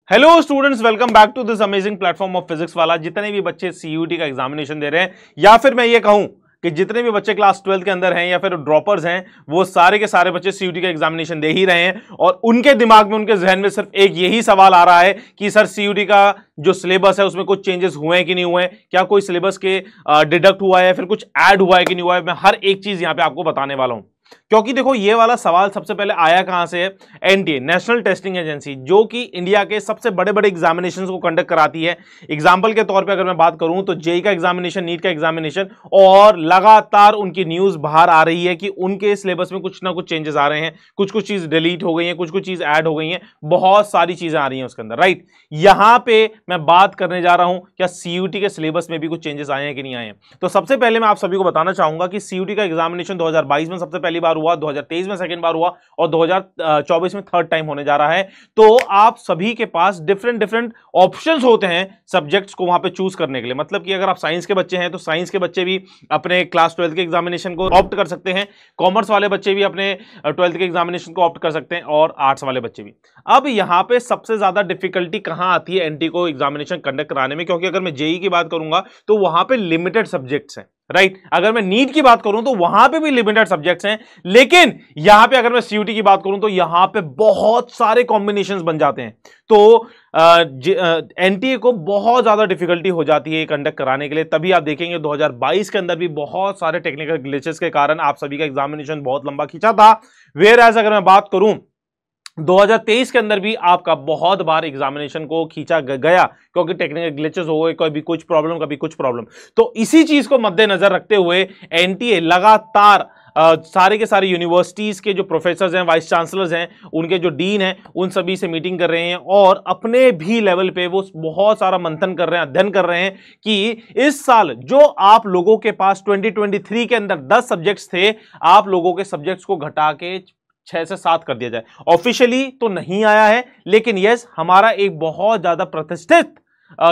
Hello students, welcome back to this amazing platform of Physics Wallah. जितने भी बच्चे CUT का एग्जामिनेशन दे रहे हैं, या फिर मैं ये कहूं कि जितने भी बच्चे क्लास 12 के अंदर हैं या फिर ड्रॉपर्स हैं, वो सारे के सारे बच्चे सीयूटी का एग्जामिनेशन दे ही रहे हैं। और उनके दिमाग में, उनके जहन में सिर्फ एक यही सवाल आ रहा है कि सर सीयूटी का जो सिलेबस है उसमें कुछ चेंजेस हुए हैं कि नहीं हुए हैं, क्या कोई सिलेबस के डिडक्ट हुआ है या फिर कुछ ऐड हुआ है कि नहीं हुआ है। मैं हर एक चीज यहां पे आपको बताने वाला हूं, क्योंकि देखो ये वाला सवाल सबसे पहले आया कहां से है। एनटीए, नेशनल टेस्टिंग एजेंसी, जो कि इंडिया के सबसे बड़े बड़े एग्जामिनेशंस को कंडक्ट कराती है। एग्जांपल के तौर पे अगर मैं बात करूं तो जेईई का एग्जामिनेशन, नीट का एग्जामिनेशन, और लगातार उनकी न्यूज बाहर आ रही है कि उनके सिलेबस में कुछ ना कुछ चेंजेस आ रहे हैं, कुछ कुछ चीज डिलीट हो गई हैं, कुछ कुछ चीज ऐड हो गई हैं, बहुत सारी चीजें आ रही हैं उसके अंदर, राइट। यहां पे मैं बात करने जा रहा हूं क्या सीयूटी के सिलेबस में भी कुछ चेंजेस आए हैं कि नहीं आए हैं। तो सबसे पहले मैं आप सभी को बताना चाहूंगा कि सीयूटी का एग्जामिनेशन 2022 में सबसे पहली बार हुआ, 2023 में सेकंड बार हुआ और 2024 में थर्ड टाइम होने जा रहा है। तो आप सभी के पास डिफरेंट डिफरेंट ऑप्शंस होते हैं सब्जेक्ट्स को वहां पे चूज करने के लिए। मतलब कि अगर आप साइंस के बच्चे हैं तो साइंस के बच्चे भी अपने क्लास 12 के एग्जामिनेशन को ऑप्ट कर सकते हैं, कॉमर्स वाले बच्चे भी अपने 12th के एग्जामिनेशन को ऑप्ट कर सकते हैं, और आर्ट्स वाले बच्चे भी। अब यहां पे सबसे ज्यादा डिफिकल्टी कहां आती है एनटी को एग्जामिनेशन कंडक्ट कराने में, क्योंकि अगर मैं जेईई की बात करूंगा तो वहां पे लिमिटेड सब्जेक्ट्स हैं, राइट। अगर मैं नीट की बात करूं तो वहां पे भी लिमिटेड सब्जेक्ट्स हैं, लेकिन यहां पे अगर मैं सीयूटी की बात करूं तो यहां पे बहुत सारे कॉम्बिनेशंस बन जाते हैं। तो एनटीए को बहुत ज्यादा डिफिकल्टी हो जाती है कंडक्ट कराने के लिए। तभी आप देखेंगे 2022 के अंदर भी बहुत सारे टेक्निकल ग्लिचेस के कारण आप सभी का एग्जामिनेशन बहुत लंबा खींचा था। वेयर एज अगर मैं बात करूं 2023 के अंदर भी आपका बहुत बार एग्जामिनेशन को खींचा गया, क्योंकि टेक्निकल ग्लिचेस हो गए, कभी कुछ प्रॉब्लम कभी कुछ प्रॉब्लम। तो इसी चीज को मद्देनजर रखते हुए एनटीए लगातार सारे के सारे यूनिवर्सिटीज के जो प्रोफेसर्स हैं, वाइस चांसलर्स हैं, उनके जो डीन हैं, उन सभी से मीटिंग कर रहे हैं और अपने भी लेवल पे वो बहुत सारा मंथन कर रहे हैं, अध्ययन कर रहे हैं कि इस साल जो आप लोगों के पास 2023 के अंदर 10 सब्जेक्ट्स थे, आप लोगों के सब्जेक्ट्स को घटा के 6 से 7 कर दिया जाए। ऑफिशियली तो नहीं आया है, लेकिन यस, हमारा एक बहुत ज्यादा प्रतिष्ठित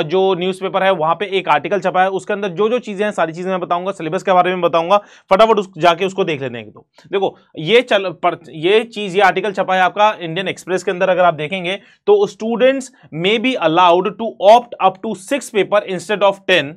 जो न्यूज़पेपर है वहां पे एक आर्टिकल छपा है, उसके अंदर जो जो चीजें हैं सारी चीजें मैं बताऊंगा, सिलेबस के बारे में बताऊंगा। फटाफट जाके उसको देख लेते हैं। तो देखो ये आर्टिकल छपा है आपका इंडियन एक्सप्रेस के अंदर। अगर आप देखेंगे तो students may be allowed to opt up to 6 paper instead of 10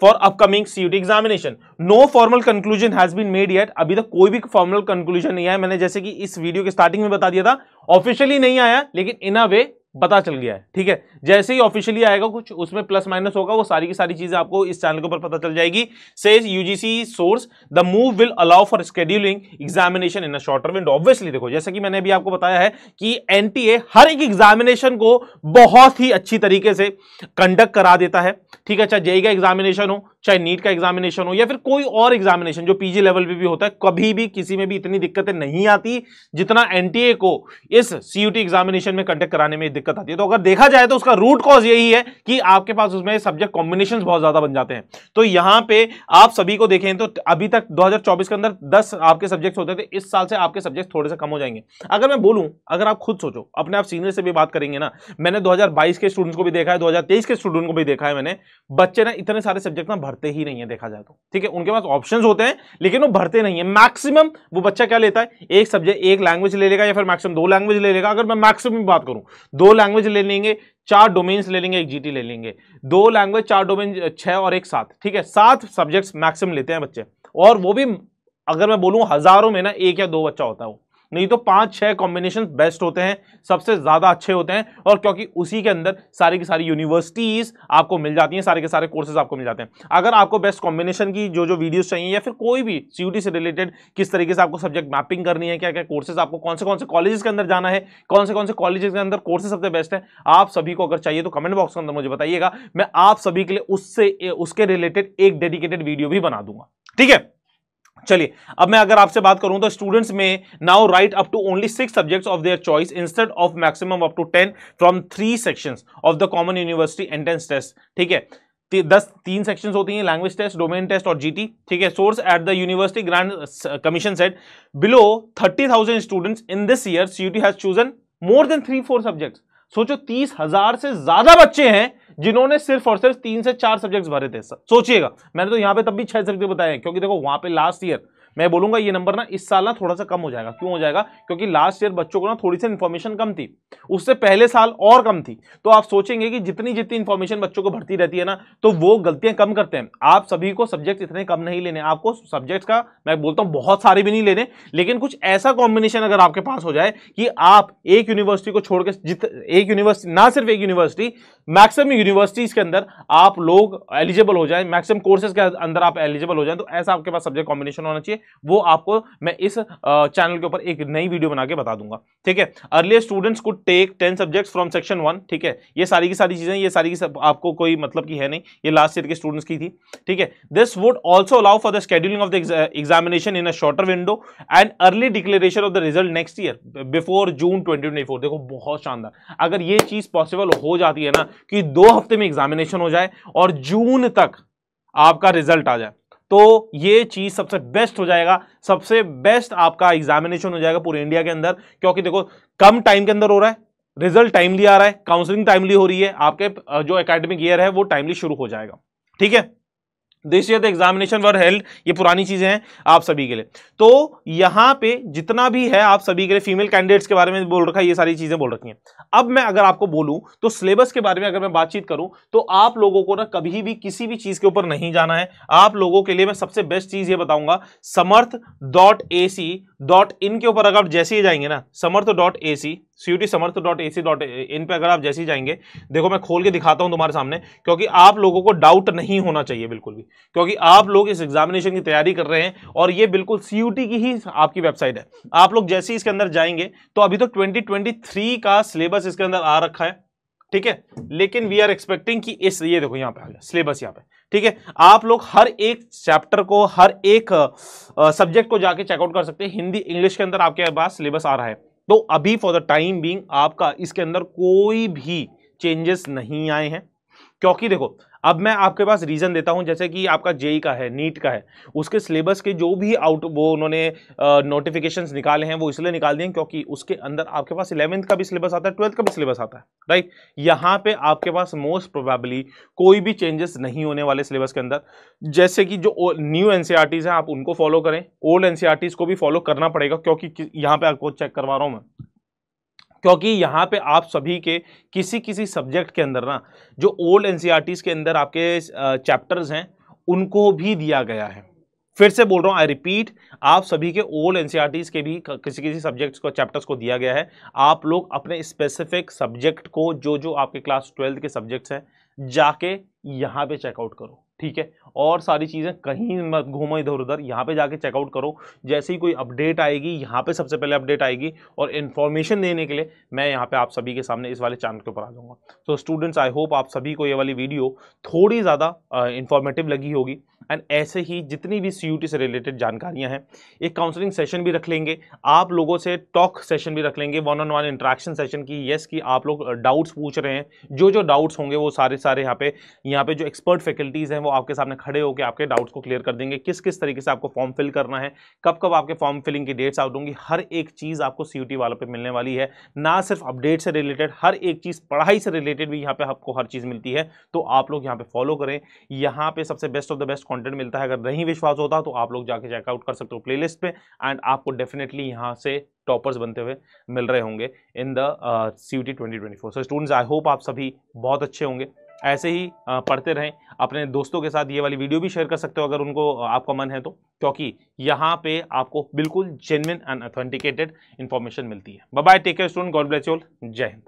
for upcoming CUT examination. No formal conclusion has been made yet. अभी तक कोई भी फॉर्मल कंक्लूजन नहीं आया। मैंने जैसे कि इस वीडियो के स्टार्टिंग में बता दिया था, ऑफिशियली नहीं आया, लेकिन इन अ वे पता चल गया है, ठीक है। जैसे ही ऑफिशियली आएगा कुछ उसमें प्लस माइनस होगा, वो सारी की सारी चीजें आपको इस चैनल के ऊपर पता चल जाएगी। Says UGC source, the move will allow for scheduling examination in a shorter window. Obviously देखो, जैसे कि मैंने अभी आपको बताया है कि एनटीए हर एक एग्जामिनेशन को बहुत ही अच्छी तरीके से कंडक्ट करा देता है, ठीक है। चाहे जेईई का एग्जामिनेशन हो, चाहे नीट का एग्जामिनेशन हो, या फिर कोई और एग्जामिनेशन जो पीजी लेवल पे भी होता है, कभी भी किसी में भी इतनी दिक्कतें नहीं आती जितना एनटीए को इस सीयूटी एग्जामिनेशन में कंडक्ट कराने में दिक्कत आती है। तो अगर देखा जाए तो उसका रूट कॉज यही है कि आपके पास उसमें सब्जेक्ट कॉम्बिनेशंस बहुत ज्यादा बन जाते हैं। तो यहां पे आप सभी को देखें तो अभी तक 2024 के अंदर 10 आपके सब्जेक्ट्स होते थे, इस साल से आपके सब्जेक्ट थोड़े से कम हो जाएंगे। अगर मैं बोलूं, अगर आप खुद सोचो, अपने आप सीनियर से भी बात करेंगे ना, मैंने 2022 के स्टूडेंट्स को भी देखा है, 2023 के स्टूडेंट को भी देखा है मैंने, बच्चे ना इतने सारे सब्जेक्ट ना भरते ही नहीं है देखा जाए तो, ठीक है। उनके पास ऑप्शंस होते हैं लेकिन वो भरते नहीं है। मैक्सिमम वो बच्चा क्या लेता है, एक सब्जेक्ट, एक लैंग्वेज ले लेगा, या फिर मैक्सिमम 2 लैंग्वेज ले लेगा। अगर मैं मैक्सिमम बात करूं, 2 लैंग्वेज ले लेंगे, 4 डोमेन्स ले लेंगे, एक जीटी ले लेंगे। 2 लैंग्वेज, 4 डोमेन, 6 और 1 7, ठीक है। 7 सब्जेक्ट्स मैक्सिमम लेते हैं बच्चे, और वो भी अगर मैं बोलूं हजारों में ना 1 या 2 बच्चा होता है वो, नहीं तो 5-6 कॉम्बिनेशन बेस्ट होते हैं, सबसे ज्यादा अच्छे होते हैं। और क्योंकि उसी के अंदर सारी की सारी यूनिवर्सिटीज आपको मिल जाती हैं, सारे के सारे कोर्सेज आपको मिल जाते हैं। अगर आपको बेस्ट कॉम्बिनेशन की जो वीडियोस चाहिए, या फिर कोई भी सीयूटी से रिलेटेड किस तरीके से आपको सब्जेक्ट मैपिंग करनी है, क्या क्या कोर्सेज आपको कौन से कॉलेजेस के अंदर जाना है, कौन से कॉलेजेस के अंदर कोर्सेज सबसे बेस्ट है, आप सभी को अगर चाहिए तो कमेंट बॉक्स के अंदर मुझे बताइएगा। मैं आप सभी के लिए उसके रिलेटेड एक डेडिकेटेड वीडियो भी बना दूंगा, ठीक है। चलिए, अब मैं अगर आपसे बात करूं तो स्टूडेंट्स में now write up to only 6 subjects of their choice instead of maximum up to 10 from 3 sections of the common university entrance test, ठीक है। 3 सेक्शंस होती हैं, लैंग्वेज टेस्ट, डोमेन टेस्ट और जीटी, ठीक है। Source at the university grants commission said below 30,000 students in this year CUET has chosen more than 3-4 subjects. सोचो 30,000 से ज्यादा बच्चे हैं जिन्होंने सिर्फ और सिर्फ 3 से 4 सब्जेक्ट्स भरे थे। सोचिएगा, मैंने तो यहां पे तब भी 6 सब्जेक्ट बताए हैं, क्योंकि देखो वहां पे लास्ट ईयर मैं बोलूंगा ये नंबर ना इस साल ना थोड़ा सा कम हो जाएगा। क्यों हो जाएगा? क्योंकि लास्ट ईयर बच्चों को ना थोड़ी सी इंफॉर्मेशन कम थी, उससे पहले साल और कम थी। तो आप सोचेंगे कि जितनी जितनी इंफॉर्मेशन बच्चों को बढ़ती रहती है ना, तो वो गलतियां कम करते हैं। आप सभी को सब्जेक्ट इतने कम नहीं लेने, आपको सब्जेक्ट्स का मैं बोलता हूं बहुत सारे भी नहीं लेने, लेकिन कुछ ऐसा कॉम्बिनेशन अगर आपके पास हो जाए कि आप एक यूनिवर्सिटी को छोड़ के एक यूनिवर्सिटी, ना सिर्फ एक यूनिवर्सिटी, मैक्सिमम यूनिवर्सिटीज के अंदर आप लोग एलिजिबल हो जाए, मैक्सिमम कोर्सेज के अंदर आप एलिजिबल हो जाए, तो ऐसा आपके पास सब्जेक्ट कॉम्बिनेशन होना चाहिए। वो आपको मैं इस चैनल के ऊपर एक नई वीडियो बना के बता दूंगा, ठीक है। Earlier students could take 10 subjects from section 1, ठीक है। ये सारी की सारी चीजें, ये सारी की सब आपको कोई मतलब की है नहीं, ये लास्ट ईयर के स्टूडेंट्स की थी, ठीक है। This would also allow for the scheduling of the examination in a shorter window and early declaration of the result next year before June 2024। देखो बहुत शानदार, अगर ये चीज पॉसिबल हो जाती है ना कि 2 हफ्ते में एग्जामिनेशन हो जाए और जून तक आपका रिजल्ट आ जाए, तो ये चीज सबसे बेस्ट हो जाएगा, सबसे बेस्ट आपका एग्जामिनेशन हो जाएगा पूरे इंडिया के अंदर। क्योंकि देखो कम टाइम के अंदर हो रहा है, रिजल्ट टाइमली आ रहा है, काउंसलिंग टाइमली हो रही है, आपके जो एकेडमिक ईयर है वो टाइमली शुरू हो जाएगा, ठीक है। This year the examination were held, ये पुरानी चीजें हैं आप सभी के लिए। तो यहां पे जितना भी है आप सभी के लिए, फीमेल कैंडिडेट्स के बारे में बोल रखा है, ये सारी चीजें बोल रखी हैं। अब मैं अगर आपको बोलूं तो सिलेबस के बारे में अगर मैं बातचीत करूं, तो आप लोगों को ना कभी भी किसी भी चीज के ऊपर नहीं जाना है। आप लोगों के लिए मैं सबसे बेस्ट चीज ये बताऊंगा, समर्थ.ac.in के ऊपर अगर आप जैसे ही जाएंगे ना, समर्थ.ac CUT-समर्थ.ac.in पे अगर आप जैसे ही जाएंगे, देखो मैं खोल के दिखाता हूं तुम्हारे सामने, क्योंकि आप लोगों को डाउट नहीं होना चाहिए बिल्कुल भी, क्योंकि आप लोग इस एग्जामिनेशन की तैयारी कर रहे हैं और ये बिल्कुल CUT की ही आपकी वेबसाइट है। आप लोग जैसे ही इसके अंदर जाएंगे, तो अभी तो 2023 का सिलेबस इसके अंदर आ रखा है, ठीक है। लेकिन वी आर एक्सपेक्टिंग कि इस, ये देखो यहां पे आ गया सिलेबस यहां पे, ठीक है। आप लोग हर एक चैप्टर को, हर एक सब्जेक्ट को जाके चेकआउट कर सकते हैं। हिंदी इंग्लिश के अंदर आपके पास सिलेबस आ रहा है। तो अभी फॉर द टाइम बीइंग आपका इसके अंदर कोई भी चेंजेस नहीं आए हैं, क्योंकि देखो अब मैं आपके पास रीजन देता हूं, जैसे कि आपका जेई का है, नीट का है, उसके सिलेबस के जो भी वो उन्होंने नोटिफिकेशंस निकाले हैं, वो इसलिए निकाल दिए हैं क्योंकि उसके अंदर आपके पास 11th का भी सिलेबस आता है, 12th का भी सिलेबस आता है, राइट। यहां पे आपके पास मोस्ट प्रोबेबली कोई भी चेंजेस नहीं होने वाले सिलेबस के अंदर। जैसे कि जो न्यू एनसीईआरटीज हैं आप उनको फॉलो करें, ओल्ड एनसीईआरटीज को भी फॉलो करना पड़ेगा, क्योंकि यहां पे आपको चेक करवा रहा हूं मैं, क्योंकि यहां पे आप सभी के किसी किसी सब्जेक्ट के अंदर ना, जो ओल्ड एनसीईआरटीज के अंदर आपके चैप्टर्स हैं उनको भी दिया गया है। फिर से बोल रहा हूं, आई रिपीट, आप सभी के ओल्ड एनसीईआरटीज के भी किसी किसी सब्जेक्ट्स को, चैप्टर्स को दिया गया है। आप लोग अपने स्पेसिफिक सब्जेक्ट को, जो जो आपके क्लास 12th के सब्जेक्ट्स हैं, जाके यहां पे चेकआउट करो, ठीक है। और सारी चीजें कहीं मत घूमो इधर उधर, यहाँ पे जाके चेकआउट करो। जैसे ही कोई अपडेट आएगी, यहाँ पे सबसे पहले अपडेट आएगी, और इन्फॉर्मेशन देने के लिए मैं यहाँ पे आप सभी के सामने इस वाले चैनल के ऊपर आ जाऊंगा। तो स्टूडेंट्स, आई होप आप सभी को ये वाली वीडियो थोड़ी ज़्यादा इंफॉर्मेटिव लगी होगी। एंड ऐसे ही जितनी भी CUT से रिलेटेड जानकारियाँ हैं, एक काउंसलिंग सेशन भी रख लेंगे, आप लोगों से टॉक सेशन भी रख लेंगे, 1-on-1 इंटरेक्शन सेशन की। यस, कि आप लोग डाउट्स पूछ रहे हैं, जो जो डाउट्स होंगे वो सारे सारे यहाँ पे जो एक्सपर्ट फैकल्टीज हैं वो आपके सामने खड़े होकर आपके डाउट्स को क्लियर कर देंगे। किस किस तरीके से आपको फॉर्म फिल करना है, कब कब आपके फॉर्म फिलिंग की डेट्स आउट होंगी, हर एक चीज़ आपको CUT वालों पे मिलने वाली है। ना सिर्फ अपडेट से रिलेटेड, हर एक चीज़ पढ़ाई से रिलेटेड भी यहाँ पे आपको हर चीज़ मिलती है। तो आप लोग यहाँ पे फॉलो करें, यहाँ पे सबसे best of the best content मिलता है। अगर नहीं विश्वास होता तो आप लोग जाके चेकआउट कर सकते हो प्लेलिस्ट पे, एंड आपको डेफिनेटली यहाँ से टॉपर्स बनते हुए मिल रहे होंगे in the CUT 2024। So students, I hope आप सभी बहुत अच्छे होंगे, ऐसे ही पढ़ते रहें। अपने दोस्तों के साथ ये वाली वीडियो भी शेयर कर सकते हो अगर उनको आपका मन है तो, क्योंकि यहाँ पे आपको बिल्कुल जेन्युइन एंड ऑथेंटिकेटेड इंफॉर्मेशन मिलती है। Bye bye, take care student, God bless you all, जय हिंद।